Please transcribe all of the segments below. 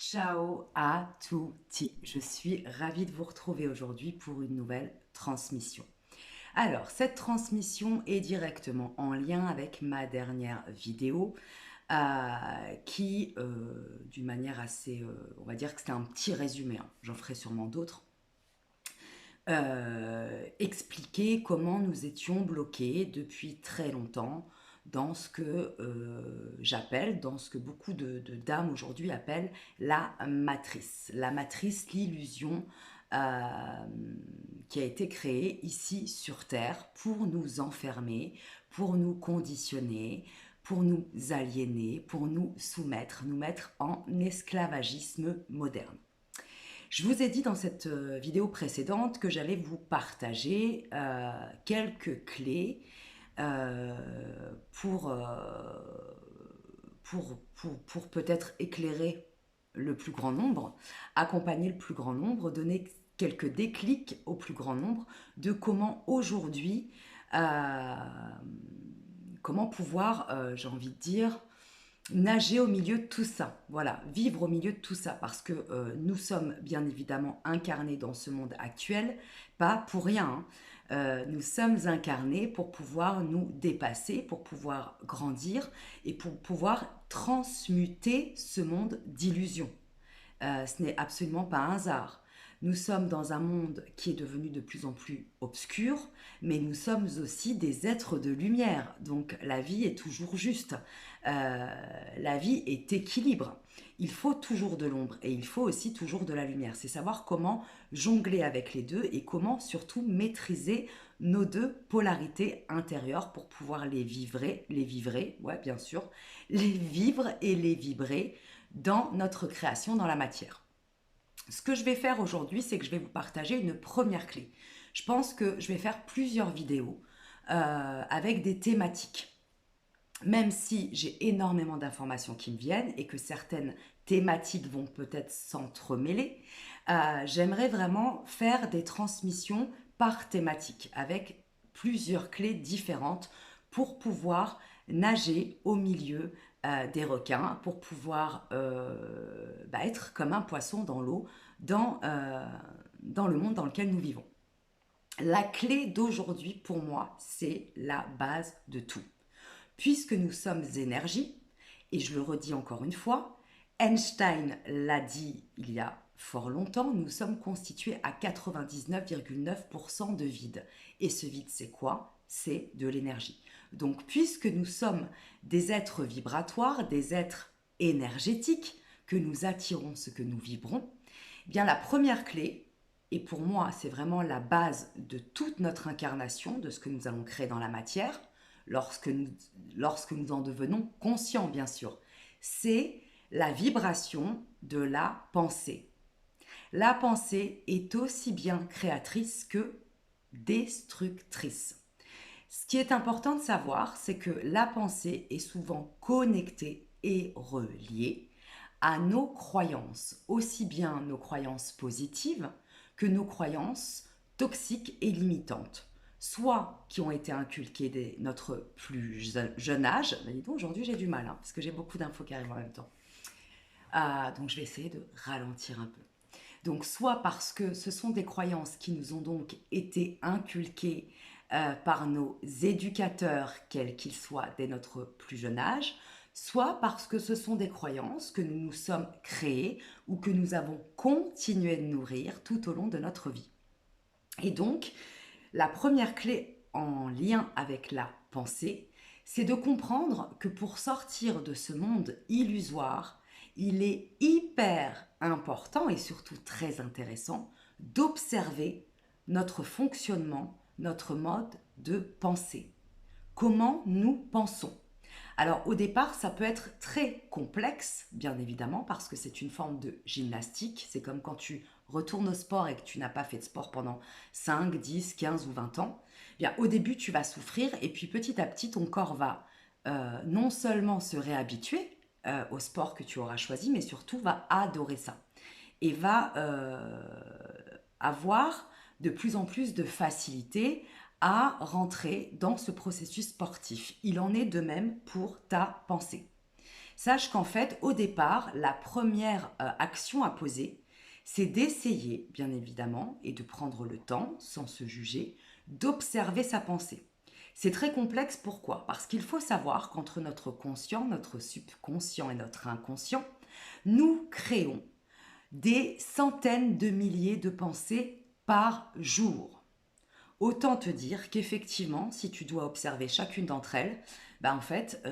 Ciao à tutti, je suis ravie de vous retrouver aujourd'hui pour une nouvelle transmission. Alors, cette transmission est directement en lien avec ma dernière vidéo d'une manière assez, on va dire que c'était un petit résumé, hein, j'en ferai sûrement d'autres, expliquer comment nous étions bloqués depuis très longtemps dans ce que j'appelle, dans ce que beaucoup de dames aujourd'hui appellent la matrice. La matrice, l'illusion euh, qui a été créée ici sur Terre pour nous enfermer, pour nous conditionner, pour nous aliéner, pour nous soumettre, nous mettre en esclavagisme moderne. Je vous ai dit dans cette vidéo précédente que j'allais vous partager quelques clés euh, pour, euh, pour peut-être éclairer le plus grand nombre, accompagner le plus grand nombre, donner quelques déclics au plus grand nombre de comment aujourd'hui, comment pouvoir, j'ai envie de dire, nager au milieu de tout ça, voilà, vivre au milieu de tout ça, parce que nous sommes bien évidemment incarnés dans ce monde actuel, pas pour rien, hein. Nous sommes incarnés pour pouvoir nous dépasser, pour pouvoir grandir et pour pouvoir transmuter ce monde d'illusions. Ce n'est absolument pas un hasard. Nous sommes dans un monde qui est devenu de plus en plus obscur, mais nous sommes aussi des êtres de lumière. Donc la vie est toujours juste. La vie est équilibre. Il faut toujours de l'ombre et il faut aussi toujours de la lumière. C'est savoir comment jongler avec les deux et comment surtout maîtriser nos deux polarités intérieures pour pouvoir les vivrer, ouais bien sûr, les vivre et les vibrer dans notre création dans la matière. Ce que je vais faire aujourd'hui, c'est que je vais vous partager une première clé. Je pense que je vais faire plusieurs vidéos avec des thématiques. Même si j'ai énormément d'informations qui me viennent et que certaines thématiques vont peut-être s'entremêler, j'aimerais vraiment faire des transmissions par thématique avec plusieurs clés différentes pour pouvoir nager au milieu des requins, pour pouvoir être comme un poisson dans l'eau, dans le monde dans lequel nous vivons. La clé d'aujourd'hui pour moi, c'est la base de tout. Puisque nous sommes énergie, et je le redis encore une fois, Einstein l'a dit il y a fort longtemps, nous sommes constitués à 99,9% de vide. Et ce vide, c'est quoi? C'est de l'énergie. Donc, puisque nous sommes des êtres vibratoires, des êtres énergétiques, que nous attirons ce que nous vibrons, eh bien la première clé, et pour moi c'est vraiment la base de toute notre incarnation, de ce que nous allons créer dans la matière, lorsque nous en devenons conscients bien sûr, c'est la vibration de la pensée. La pensée est aussi bien créatrice que destructrice. Ce qui est important de savoir, c'est que la pensée est souvent connectée et reliée à nos croyances, aussi bien nos croyances positives que nos croyances toxiques et limitantes, soit qui ont été inculquées dès notre plus jeune âge. Ben dis donc, aujourd'hui j'ai du mal, hein, parce que j'ai beaucoup d'infos qui arrivent en même temps. Donc je vais essayer de ralentir un peu. Donc soit parce que ce sont des croyances qui nous ont donc été inculquées par nos éducateurs, quels qu'ils soient, dès notre plus jeune âge, soit parce que ce sont des croyances que nous nous sommes créées ou que nous avons continué de nourrir tout au long de notre vie. Et donc, la première clé en lien avec la pensée, c'est de comprendre que pour sortir de ce monde illusoire, il est hyper important et surtout très intéressant d'observer notre fonctionnement, notre mode de pensée. Comment nous pensons. Alors au départ, ça peut être très complexe, bien évidemment, parce que c'est une forme de gymnastique. C'est comme quand tu retournes au sport et que tu n'as pas fait de sport pendant 5, 10, 15 ou 20 ans. Eh bien, au début, tu vas souffrir et puis petit à petit, ton corps va non seulement se réhabituer au sport que tu auras choisi, mais surtout va adorer ça et va avoir de plus en plus de facilité à rentrer dans ce processus sportif. Il en est de même pour ta pensée. Sache qu'en fait, au départ, la première action à poser, c'est d'essayer, bien évidemment, et de prendre le temps, sans se juger, d'observer sa pensée. C'est très complexe, pourquoi? Parce qu'il faut savoir qu'entre notre conscient, notre subconscient et notre inconscient, nous créons des centaines de milliers de pensées par jour. Autant te dire qu'effectivement, si tu dois observer chacune d'entre elles, bah en fait,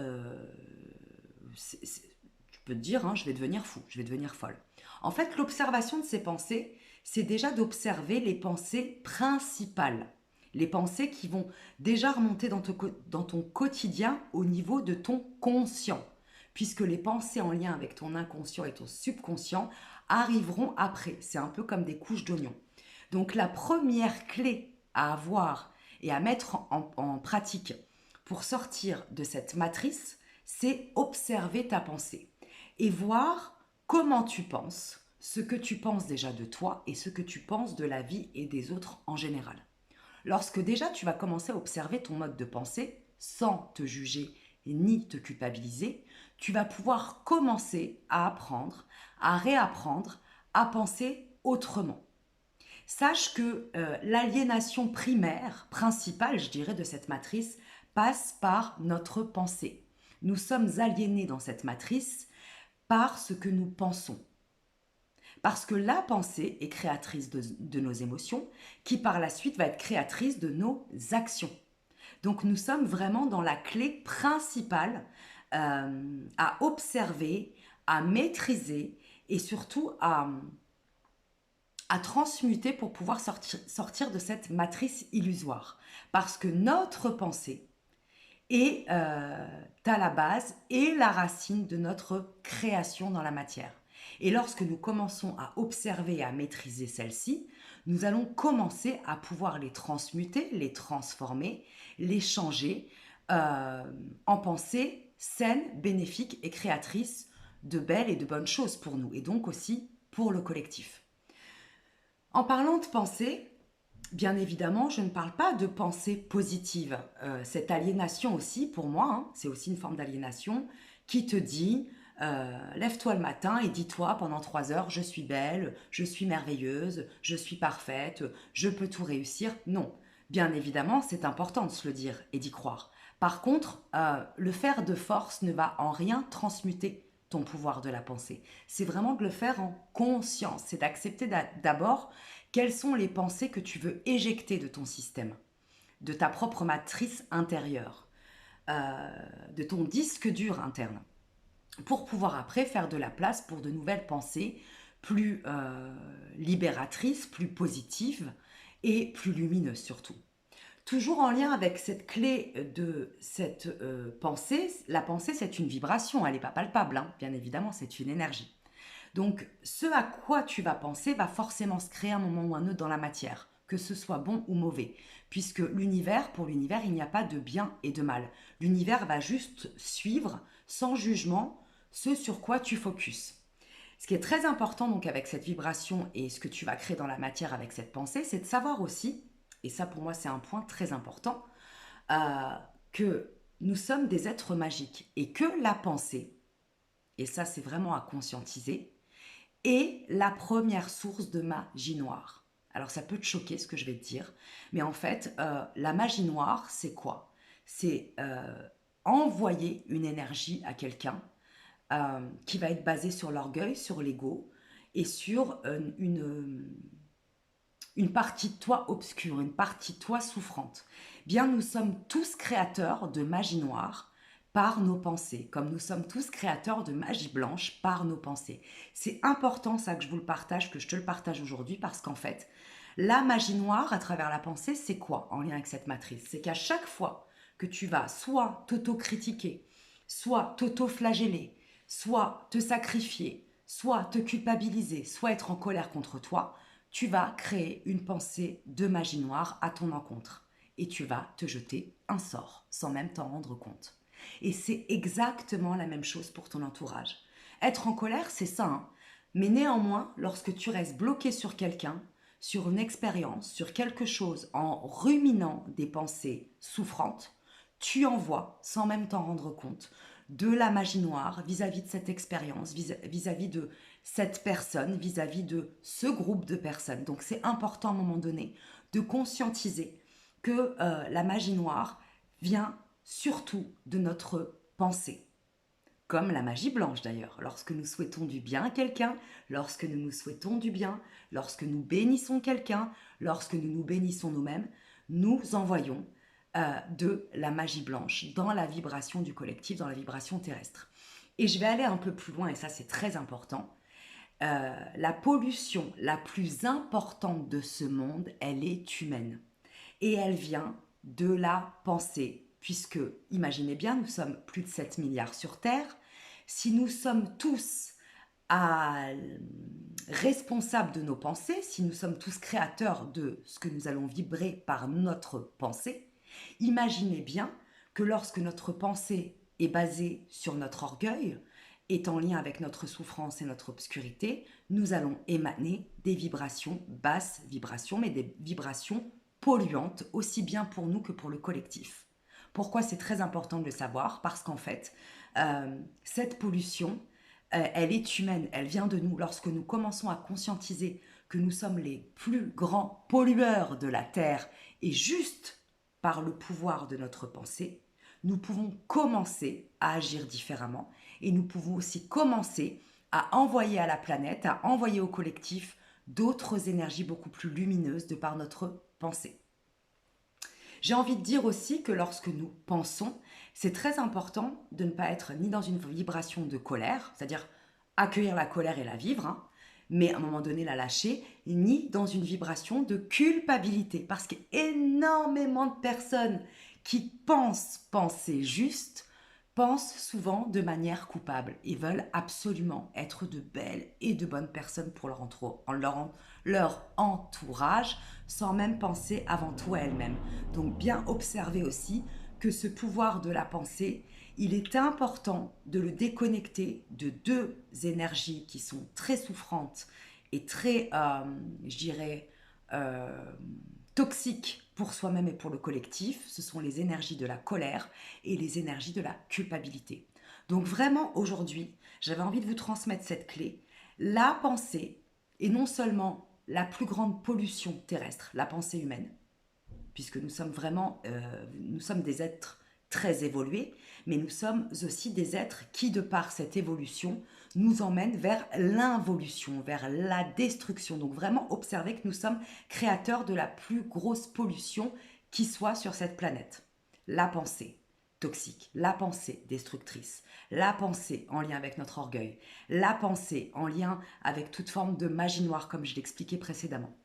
tu peux te dire, hein, je vais devenir fou, je vais devenir folle. En fait, l'observation de ces pensées, c'est déjà d'observer les pensées principales, les pensées qui vont déjà remonter dans ton quotidien au niveau de ton conscient, puisque les pensées en lien avec ton inconscient et ton subconscient arriveront après. C'est un peu comme des couches d'oignons. Donc la première clé à avoir et à mettre en pratique pour sortir de cette matrice, c'est observer ta pensée et voir comment tu penses, ce que tu penses déjà de toi et ce que tu penses de la vie et des autres en général. Lorsque déjà tu vas commencer à observer ton mode de pensée sans te juger ni te culpabiliser, tu vas pouvoir commencer à apprendre, à réapprendre, à penser autrement. Sache que l'aliénation primaire, principale, je dirais, de cette matrice, passe par notre pensée. Nous sommes aliénés dans cette matrice par ce que nous pensons. Parce que la pensée est créatrice de nos émotions, qui par la suite va être créatrice de nos actions. Donc nous sommes vraiment dans la clé principale à observer, à maîtriser et surtout à transmuter pour pouvoir sortir de cette matrice illusoire. Parce que notre pensée est à la base et la racine de notre création dans la matière. Et lorsque nous commençons à observer et à maîtriser celle-ci, nous allons commencer à pouvoir les transmuter, les transformer, les changer en pensées saines, bénéfiques et créatrices de belles et de bonnes choses pour nous et donc aussi pour le collectif. En parlant de pensée, bien évidemment, je ne parle pas de pensée positive. Cette aliénation aussi, pour moi, hein, c'est aussi une forme d'aliénation qui te dit, lève-toi le matin et dis-toi pendant 3 heures, je suis belle, je suis merveilleuse, je suis parfaite, je peux tout réussir. Non, bien évidemment, c'est important de se le dire et d'y croire. Par contre, le faire de force ne va en rien transmuter ton pouvoir de la pensée. C'est vraiment de le faire en conscience, c'est d'accepter d'abord quelles sont les pensées que tu veux éjecter de ton système, de ta propre matrice intérieure, de ton disque dur interne, pour pouvoir après faire de la place pour de nouvelles pensées plus libératrices, plus positives et plus lumineuses surtout. Toujours en lien avec cette clé de cette pensée, la pensée c'est une vibration, elle n'est pas palpable, hein, bien évidemment c'est une énergie. Donc ce à quoi tu vas penser va forcément se créer un moment ou un autre dans la matière, que ce soit bon ou mauvais, puisque l'univers, pour l'univers, il n'y a pas de bien et de mal. L'univers va juste suivre, sans jugement, ce sur quoi tu focuses. Ce qui est très important donc avec cette vibration et ce que tu vas créer dans la matière avec cette pensée, c'est de savoir aussi, et ça pour moi c'est un point très important, que nous sommes des êtres magiques et que la pensée, et ça c'est vraiment à conscientiser, est la première source de magie noire. Alors ça peut te choquer ce que je vais te dire, mais en fait la magie noire c'est quoi? C'est envoyer une énergie à quelqu'un qui va être basée sur l'orgueil, sur l'ego et sur une partie de toi obscure, une partie de toi souffrante. Bien, nous sommes tous créateurs de magie noire par nos pensées, comme nous sommes tous créateurs de magie blanche par nos pensées. C'est important ça que je vous le partage, que je te le partage aujourd'hui, parce qu'en fait, la magie noire à travers la pensée, c'est quoi en lien avec cette matrice? C'est qu'à chaque fois que tu vas soit t'auto-critiquer, soit t'auto-flageller, soit te sacrifier, soit te culpabiliser, soit être en colère contre toi, tu vas créer une pensée de magie noire à ton encontre et tu vas te jeter un sort sans même t'en rendre compte. Et c'est exactement la même chose pour ton entourage. Être en colère, c'est ça, hein. Mais néanmoins, lorsque tu restes bloqué sur quelqu'un, sur une expérience, sur quelque chose, en ruminant des pensées souffrantes, tu envoies, sans même t'en rendre compte, de la magie noire vis-à-vis de cette expérience, vis-à-vis de cette personne, vis-à-vis de ce groupe de personnes. Donc c'est important à un moment donné de conscientiser que la magie noire vient surtout de notre pensée. Comme la magie blanche d'ailleurs. Lorsque nous souhaitons du bien à quelqu'un, lorsque nous nous souhaitons du bien, lorsque nous bénissons quelqu'un, lorsque nous nous bénissons nous-mêmes, nous envoyons de la magie blanche dans la vibration du collectif, dans la vibration terrestre. Et je vais aller un peu plus loin, et ça c'est très important. La pollution la plus importante de ce monde, elle est humaine. Et elle vient de la pensée. Puisque, imaginez bien, nous sommes plus de 7 milliards sur Terre. Si nous sommes tous responsables de nos pensées, si nous sommes tous créateurs de ce que nous allons vibrer par notre pensée, imaginez bien que lorsque notre pensée est basée sur notre orgueil, est en lien avec notre souffrance et notre obscurité, nous allons émaner des vibrations, basses vibrations, mais des vibrations polluantes, aussi bien pour nous que pour le collectif. Pourquoi c'est très important de le savoir? Parce qu'en fait, cette pollution, elle est humaine, elle vient de nous. Lorsque nous commençons à conscientiser que nous sommes les plus grands pollueurs de la Terre, et juste par le pouvoir de notre pensée, nous pouvons commencer à agir différemment, et nous pouvons aussi commencer à envoyer à la planète, à envoyer au collectif d'autres énergies beaucoup plus lumineuses de par notre pensée. J'ai envie de dire aussi que lorsque nous pensons, c'est très important de ne pas être ni dans une vibration de colère, c'est-à-dire accueillir la colère et la vivre, hein, mais à un moment donné la lâcher, ni dans une vibration de culpabilité. Parce qu'il y a énormément de personnes qui pensent penser juste, pensent souvent de manière coupable et veulent absolument être de belles et de bonnes personnes pour leur entourage, sans même penser avant tout à elles-mêmes. Donc bien observer aussi que ce pouvoir de la pensée, il est important de le déconnecter de deux énergies qui sont très souffrantes et très, je dirais, toxiques pour soi-même et pour le collectif. Ce sont les énergies de la colère et les énergies de la culpabilité. Donc vraiment aujourd'hui, j'avais envie de vous transmettre cette clé. La pensée est non seulement la plus grande pollution terrestre, la pensée humaine, puisque nous sommes vraiment, nous sommes des êtres très évolués, mais nous sommes aussi des êtres qui, de par cette évolution, nous emmènent vers l'involution, vers la destruction. Donc vraiment observer que nous sommes créateurs de la plus grosse pollution qui soit sur cette planète. La pensée toxique, la pensée destructrice, la pensée en lien avec notre orgueil, la pensée en lien avec toute forme de magie noire, comme je l'expliquais précédemment.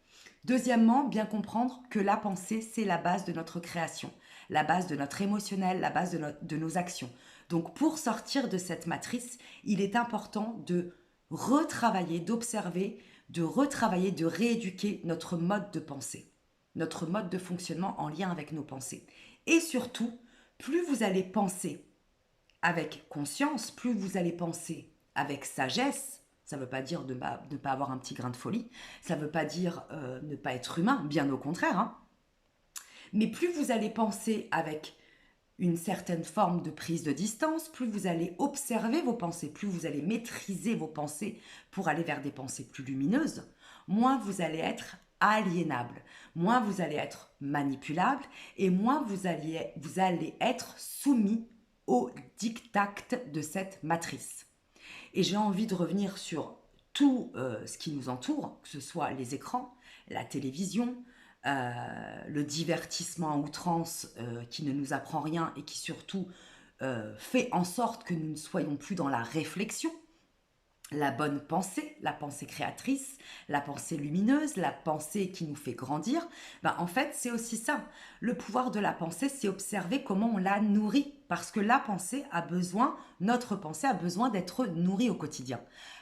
Deuxièmement, bien comprendre que la pensée, c'est la base de notre création, la base de notre émotionnel, la base de nos actions. Donc pour sortir de cette matrice, il est important de retravailler, d'observer, de retravailler, de rééduquer notre mode de pensée, notre mode de fonctionnement en lien avec nos pensées. Et surtout, plus vous allez penser avec conscience, plus vous allez penser avec sagesse. Ça ne veut pas dire de ne pas avoir un petit grain de folie. Ça ne veut pas dire ne pas être humain, bien au contraire. Hein. Mais plus vous allez penser avec une certaine forme de prise de distance, plus vous allez observer vos pensées, plus vous allez maîtriser vos pensées pour aller vers des pensées plus lumineuses, moins vous allez être aliénable, moins vous allez être manipulable et moins vous allez être soumis au diktat de cette matrice. Et j'ai envie de revenir sur tout ce qui nous entoure, que ce soit les écrans, la télévision, le divertissement à outrance qui ne nous apprend rien et qui surtout fait en sorte que nous ne soyons plus dans la réflexion, la bonne pensée, la pensée créatrice, la pensée lumineuse, la pensée qui nous fait grandir, ben en fait c'est aussi ça. Le pouvoir de la pensée, c'est observer comment on la nourrit, parce que la pensée a besoin, notre pensée a besoin d'être nourrie au quotidien.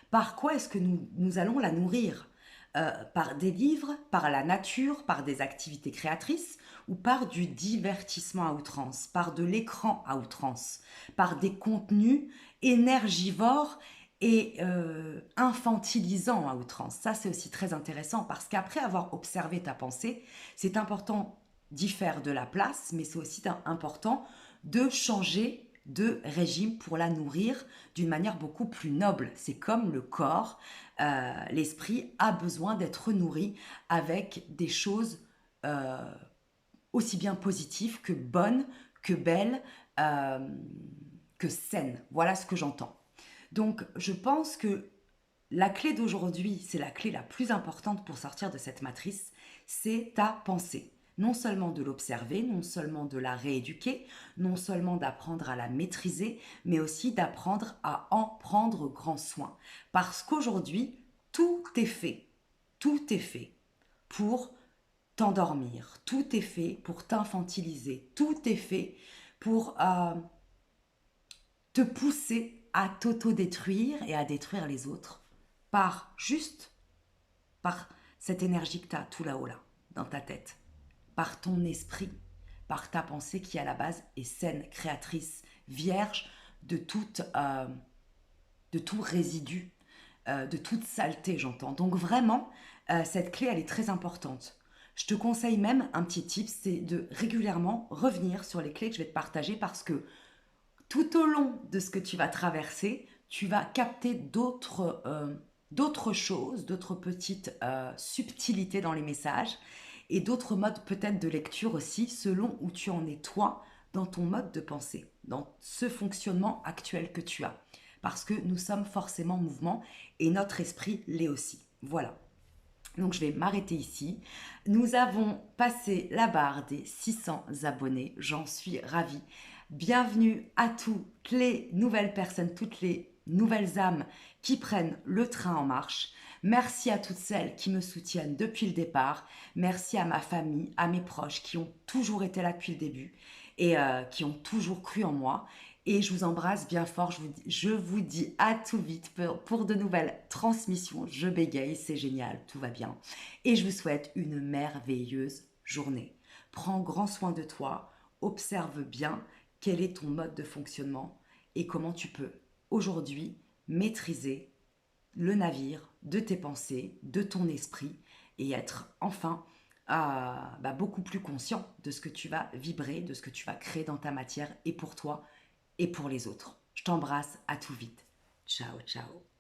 Par quoi est-ce que nous allons la nourrir? Par des livres, par la nature, par des activités créatrices ou par du divertissement à outrance, par de l'écran à outrance, par des contenus énergivores et infantilisants à outrance. Ça, c'est aussi très intéressant parce qu'après avoir observé ta pensée, c'est important d'y faire de la place, mais c'est aussi important de changer de régime pour la nourrir d'une manière beaucoup plus noble. C'est comme le corps, l'esprit a besoin d'être nourri avec des choses aussi bien positives que bonnes, que belles, euh, que saines. Voilà ce que j'entends. Donc je pense que la clé d'aujourd'hui, c'est la clé la plus importante pour sortir de cette matrice, c'est ta pensée. Non seulement de l'observer, non seulement de la rééduquer, non seulement d'apprendre à la maîtriser, mais aussi d'apprendre à en prendre grand soin. Parce qu'aujourd'hui, tout est fait pour t'endormir, tout est fait pour t'infantiliser, tout est fait pour te pousser à t'auto-détruire et à détruire les autres juste par cette énergie que tu as tout là-haut, là, dans ta tête, par ton esprit, par ta pensée qui à la base est saine, créatrice, vierge de de tout résidu, de toute saleté, j'entends. Donc vraiment, cette clé, elle est très importante. Je te conseille même un petit tip, c'est de régulièrement revenir sur les clés que je vais te partager parce que tout au long de ce que tu vas traverser, tu vas capter d'autres choses, d'autres petites subtilités dans les messages et d'autres modes peut-être de lecture aussi, selon où tu en es toi dans ton mode de pensée, dans ce fonctionnement actuel que tu as. Parce que nous sommes forcément en mouvement et notre esprit l'est aussi. Voilà. Donc je vais m'arrêter ici. Nous avons passé la barre des 600 abonnés. J'en suis ravie. Bienvenue à toutes les nouvelles personnes, toutes les nouvelles âmes qui prennent le train en marche. Merci à toutes celles qui me soutiennent depuis le départ. Merci à ma famille, à mes proches qui ont toujours été là depuis le début et qui ont toujours cru en moi. Et je vous embrasse bien fort. Je vous dis à tout vite pour de nouvelles transmissions. Je bégaye, c'est génial, tout va bien. Et je vous souhaite une merveilleuse journée. Prends grand soin de toi. Observe bien quel est ton mode de fonctionnement et comment tu peux aujourd'hui maîtriser le navire de tes pensées, de ton esprit et être enfin beaucoup plus conscient de ce que tu vas vibrer, de ce que tu vas créer dans ta matière et pour toi et pour les autres. Je t'embrasse, à tout vite. Ciao, ciao.